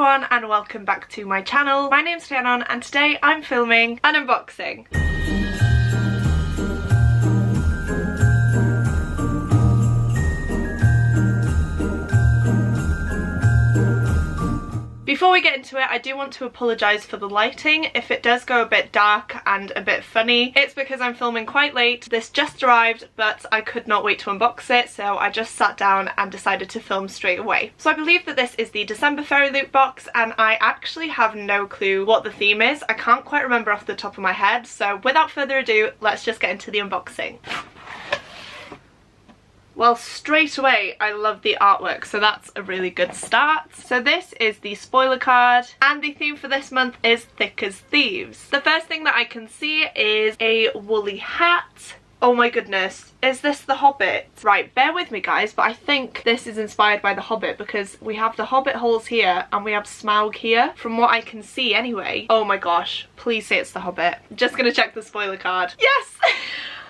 everyone and welcome back to my channel. My name's Rhiannon and today I'm filming an unboxing. Before we get into it, I do want to apologise for the lighting. If it does go a bit dark and a bit funny, it's because I'm filming quite late. This just arrived, but I could not wait to unbox it, so I just sat down and decided to film straight away. So I believe that this is the December Fairyloot box, and I actually have no clue what the theme is. I can't quite remember off the top of my head, so without further ado, let's just get into the unboxing. Well, straight away, I love the artwork, so that's a really good start. So this is the spoiler card, and the theme for this month is Thick as Thieves. The first thing that I can see is a woolly hat. Oh my goodness, is this The Hobbit? Right, bear with me guys, but I think this is inspired by The Hobbit because we have the Hobbit holes here and we have Smaug here, from what I can see anyway. Oh my gosh, please say it's The Hobbit. I'm just gonna check the spoiler card. Yes!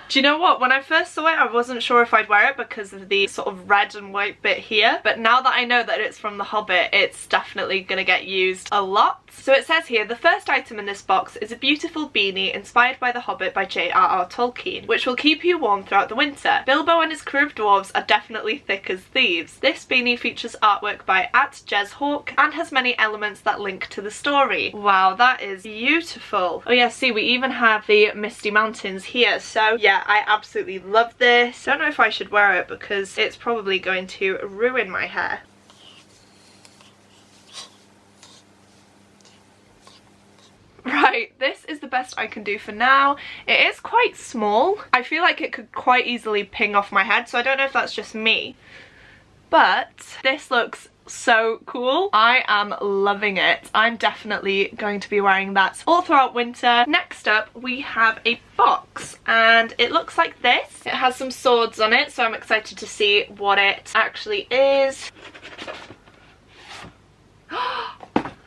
Do you know what? When I first saw it, I wasn't sure if I'd wear it because of the sort of red and white bit here. But now that I know that it's from The Hobbit, it's definitely going to get used a lot. So it says here, the first item in this box is a beautiful beanie inspired by The Hobbit by J.R.R. Tolkien, which will keep you warm throughout the winter. Bilbo and his crew of dwarves are definitely thick as thieves. This beanie features artwork by @JezHawk and has many elements that link to the story. Wow, that is beautiful. Oh yeah, see, we even have the Misty Mountains here. So yeah, I absolutely love this. Don't know if I should wear it because it's probably going to ruin my hair. Right, this is the best I can do for now. It is quite small. I feel like it could quite easily ping off my head, so I don't know if that's just me. But this looks so cool. I am loving it. I'm definitely going to be wearing that all throughout winter. Next up, we have a box, and it looks like this. It has some swords on it, so I'm excited to see what it actually is.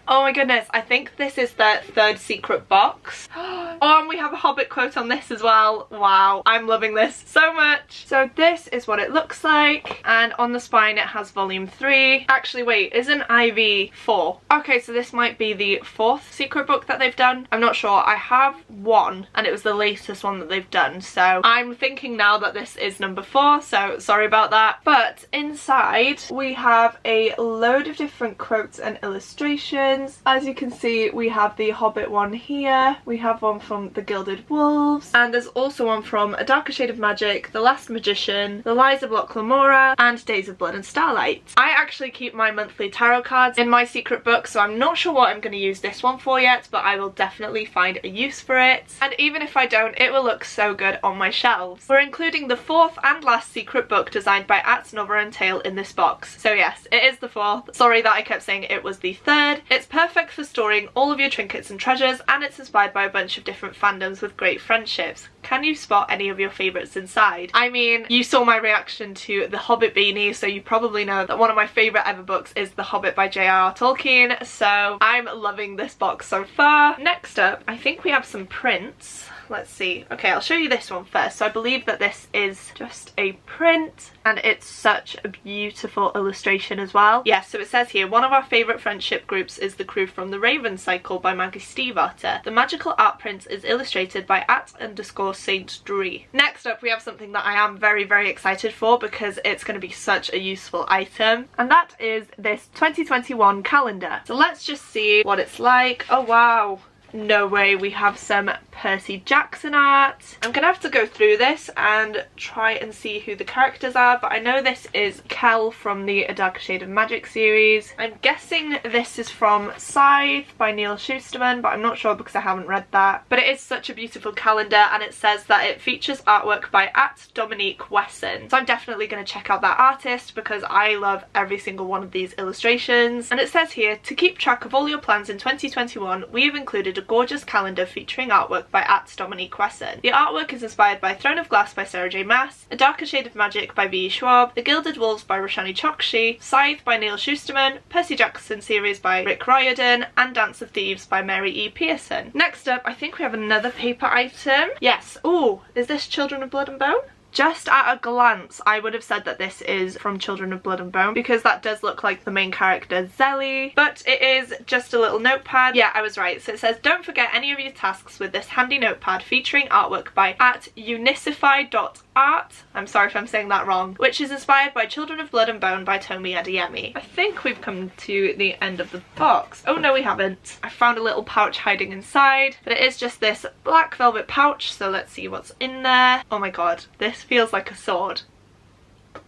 Oh my goodness, I think this is the third secret box. Oh, and we have a Hobbit quote on this as well. Wow, I'm loving this so much. So this is what it looks like, and on the spine it has volume 3. Actually wait, isn't IV 4? Okay, so this might be the 4th secret book that they've done. I'm not sure. I have one, and it was the latest one that they've done, so I'm thinking now that this is number 4, so sorry about that. But inside we have a load of different quotes and illustrations. As you can see, we have the Hobbit one here, we have one from the Gilded Wolves, and there's also one from A Darker Shade of Magic, The Last Magician, The Lies of Loch Lamora, and Days of Blood and Starlight. I actually keep my monthly tarot cards in my secret book, so I'm not sure what I'm going to use this one for yet, but I will definitely find a use for it. And even if I don't, it will look so good on my shelves. We're including the 4th and last secret book designed by @Nover and Tale in this box. So yes, it is the 4th. Sorry that I kept saying it was the 3rd. It's perfect for storing all of your trinkets and treasures, and it's inspired by a bunch of different fandoms with great friendships. Can you spot any of your favourites inside? I mean, you saw my reaction to the Hobbit beanie, so you probably know that one of my favourite ever books is The Hobbit by J.R.R. Tolkien, so I'm loving this box so far. Next up, I think we have some prints. Let's see. Okay, I'll show you this one first. So I believe that this is just a print, and it's such a beautiful illustration as well. Yes, so it says here, one of our favourite friendship groups is the crew from the Raven Cycle by Maggie Stiefvater. The magical art print is illustrated by @_Saint Dree. Next up, we have something that I am very, very excited for because it's going to be such a useful item, and that is this 2021 calendar. So let's just see what it's like. Oh wow. No way, we have some Percy Jackson art. I'm gonna have to go through this and try and see who the characters are, but I know this is Kel from the A Darker Shade of Magic series. I'm guessing this is from Scythe by Neil Schusterman, but I'm not sure because I haven't read that. But it is such a beautiful calendar, and it says that it features artwork by @Dominique Wesson. So I'm definitely gonna check out that artist because I love every single one of these illustrations. And it says here, to keep track of all your plans in 2021, we have included a gorgeous calendar featuring artwork by @Dominique Wesson. The artwork is inspired by Throne of Glass by Sarah J Maas, A Darker Shade of Magic by V.E. Schwab, The Gilded Wolves by Roshani Chokshi, Scythe by Neil Schusterman, Percy Jackson series by Rick Riordan, and Dance of Thieves by Mary E. Pearson. Next up, I think we have another paper item. Yes. Ooh, is this Children of Blood and Bone? just at a glance I would have said that this is from Children of Blood and Bone, because that does look like the main character Zelly, but it is just a little notepad. Yeah, I was right. So it says, don't forget any of your tasks with this handy notepad featuring artwork by @unicify.art. I'm sorry if I'm saying that wrong, which is inspired by Children of Blood and Bone by Tomi Adeyemi. I think we've come to the end of the box. Oh no, we haven't. I found a little pouch hiding inside, but it is just this black velvet pouch, so let's see what's in there. Oh my god, this feels like a sword.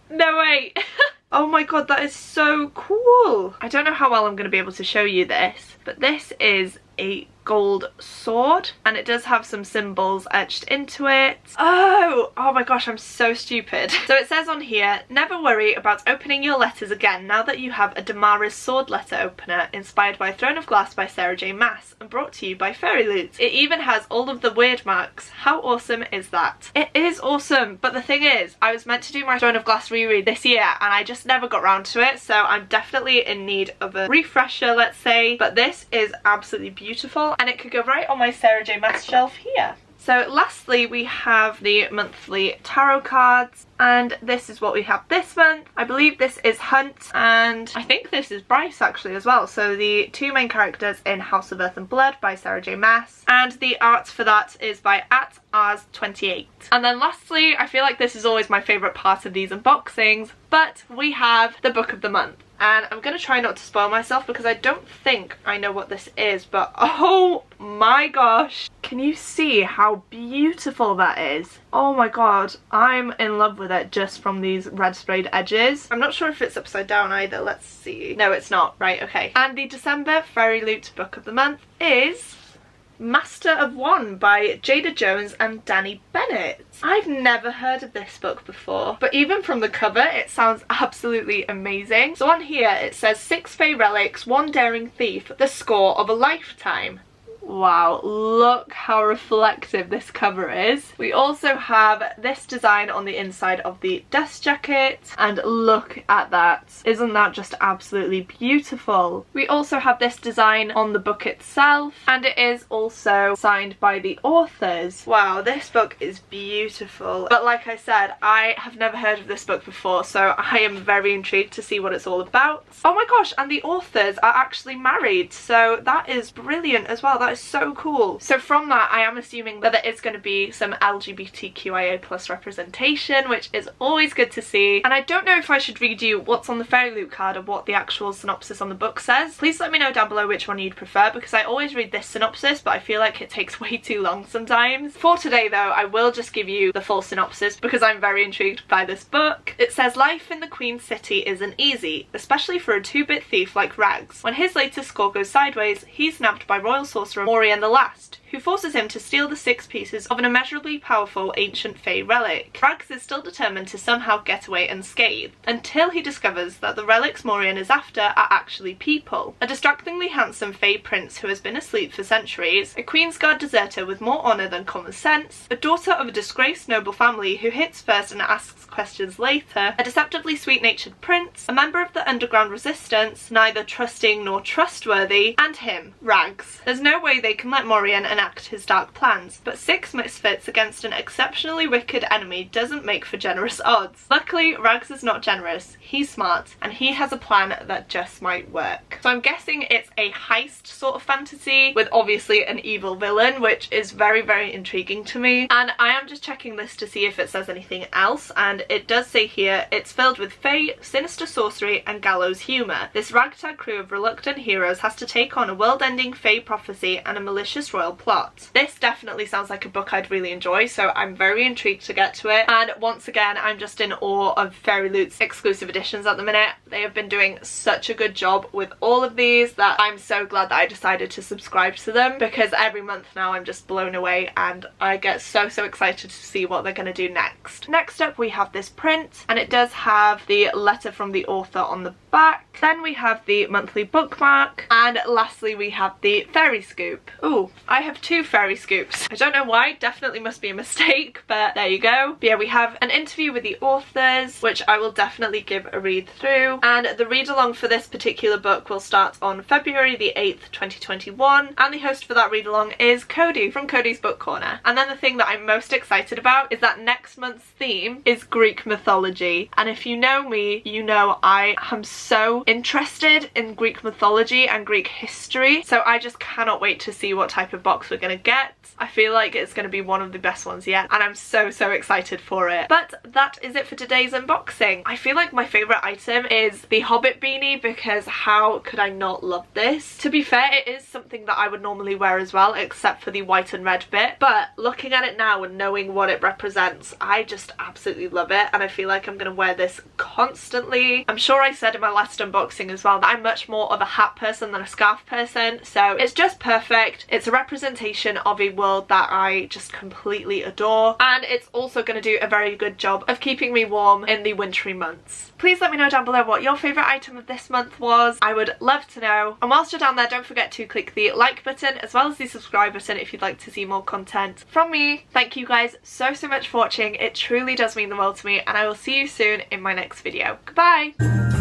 No, wait. Oh my god, that is so cool. I don't know how well I'm going to be able to show you this, but this is a gold sword and it does have some symbols etched into it. Oh my gosh, I'm so stupid. So it says on here, never worry about opening your letters again now that you have a Damara's sword letter opener inspired by Throne of Glass by Sarah J Maas and brought to you by Fairyloot. It even has all of the weird marks. How awesome is that? It is awesome, but the thing is, I was meant to do my Throne of Glass reread this year and I just never got round to it, so I'm definitely in need of a refresher, let's say. But this is absolutely beautiful and it could go right on my Sarah J Maas shelf here. So lastly we have the monthly tarot cards, and this is what we have this month. I believe this is Hunt and I think this is Bryce actually as well. So the two main characters in House of Earth and Blood by Sarah J Maas, and the art for that is by @Ars28. And then lastly, I feel like this is always my favourite part of these unboxings, but we have the book of the month. And I'm going to try not to spoil myself because I don't think I know what this is, but oh my gosh. Can you see how beautiful that is? Oh my god, I'm in love with it just from these red sprayed edges. I'm not sure if it's upside down either, let's see. No, it's not. Right, okay. And the December Fairyloot book of the month is Master of One by Jada Jones and Danny Bennett. I've never heard of this book before, but even from the cover it sounds absolutely amazing. So on here it says 6 Fae relics, 1 daring thief, the score of a lifetime. Wow, look how reflective this cover is. We also have this design on the inside of the dust jacket, and look at that. Isn't that just absolutely beautiful? We also have this design on the book itself, and it is also signed by the authors. Wow, this book is beautiful. But like I said, I have never heard of this book before, so I am very intrigued to see what it's all about. Oh my gosh, and the authors are actually married, so that is brilliant as well. That is so cool. So from that I am assuming that there is going to be some LGBTQIA+ representation, which is always good to see. And I don't know if I should read you what's on the Fairyloot card or what the actual synopsis on the book says. Please let me know down below which one you'd prefer, because I always read this synopsis but I feel like it takes way too long sometimes. For today though, I will just give you the full synopsis because I'm very intrigued by this book. It says, life in the Queen City isn't easy, especially for a 2-bit thief like Rags. When his latest score goes sideways, he's nabbed by royal sorcerer Morian the Last, who forces him to steal the 6 pieces of an immeasurably powerful ancient Fae relic. Rags is still determined to somehow get away unscathed, until he discovers that the relics Morian is after are actually people. A distractingly handsome Fae prince who has been asleep for centuries, a Queensguard deserter with more honour than common sense, a daughter of a disgraced noble family who hits first and asks questions later, a deceptively sweet-natured prince, a member of the underground resistance, neither trusting nor trustworthy, and him, Rags. There's no way they can let Morian enact his dark plans, but 6 misfits against an exceptionally wicked enemy doesn't make for generous odds. Luckily, Rags is not generous, he's smart, and he has a plan that just might work. So I'm guessing it's a heist sort of fantasy with obviously an evil villain, which is very, very intriguing to me. And I am just checking this to see if it says anything else, and it does say here, it's filled with Fae, sinister sorcery, and gallows humour. This ragtag crew of reluctant heroes has to take on a world-ending Fae prophecy and a malicious royal plot. This definitely sounds like a book I'd really enjoy, so I'm very intrigued to get to it. And once again, I'm just in awe of Fairyloot's exclusive editions at the minute. They have been doing such a good job with all of these that I'm so glad that I decided to subscribe to them, because every month now I'm just blown away and I get so excited to see what they're going to do next. Next up we have this print, and it does have the letter from the author on the back. Then we have the monthly bookmark, and lastly we have the fairy scoop. scoop. Ooh, I have 2 fairy scoops. I don't know why, definitely must be a mistake, but there you go. But yeah, we have an interview with the authors, which I will definitely give a read through, and the read along for this particular book will start on February the 8th, 2021, and the host for that read along is Cody from Cody's Book Corner. And then the thing that I'm most excited about is that next month's theme is Greek mythology, and if you know me, you know I am so interested in Greek mythology and Greek history, so I just cannot wait to see what type of box we're gonna get. I feel like it's going to be one of the best ones yet, and I'm so excited for it. But that is it for today's unboxing. I feel like my favourite item is the Hobbit beanie, because how could I not love this? To be fair, it is something that I would normally wear as well, except for the white and red bit, but looking at it now and knowing what it represents, I just absolutely love it, and I feel like I'm going to wear this constantly. I'm sure I said in my last unboxing as well that I'm much more of a hat person than a scarf person, so it's just perfect. It's a representation of a world that I just completely adore, and it's also going to do a very good job of keeping me warm in the wintry months. Please let me know down below what your favourite item of this month was. I would love to know. And whilst you're down there, don't forget to click the like button as well as the subscribe button if you'd like to see more content from me. Thank you guys so much for watching. It truly does mean the world to me, and I will see you soon in my next video. Goodbye!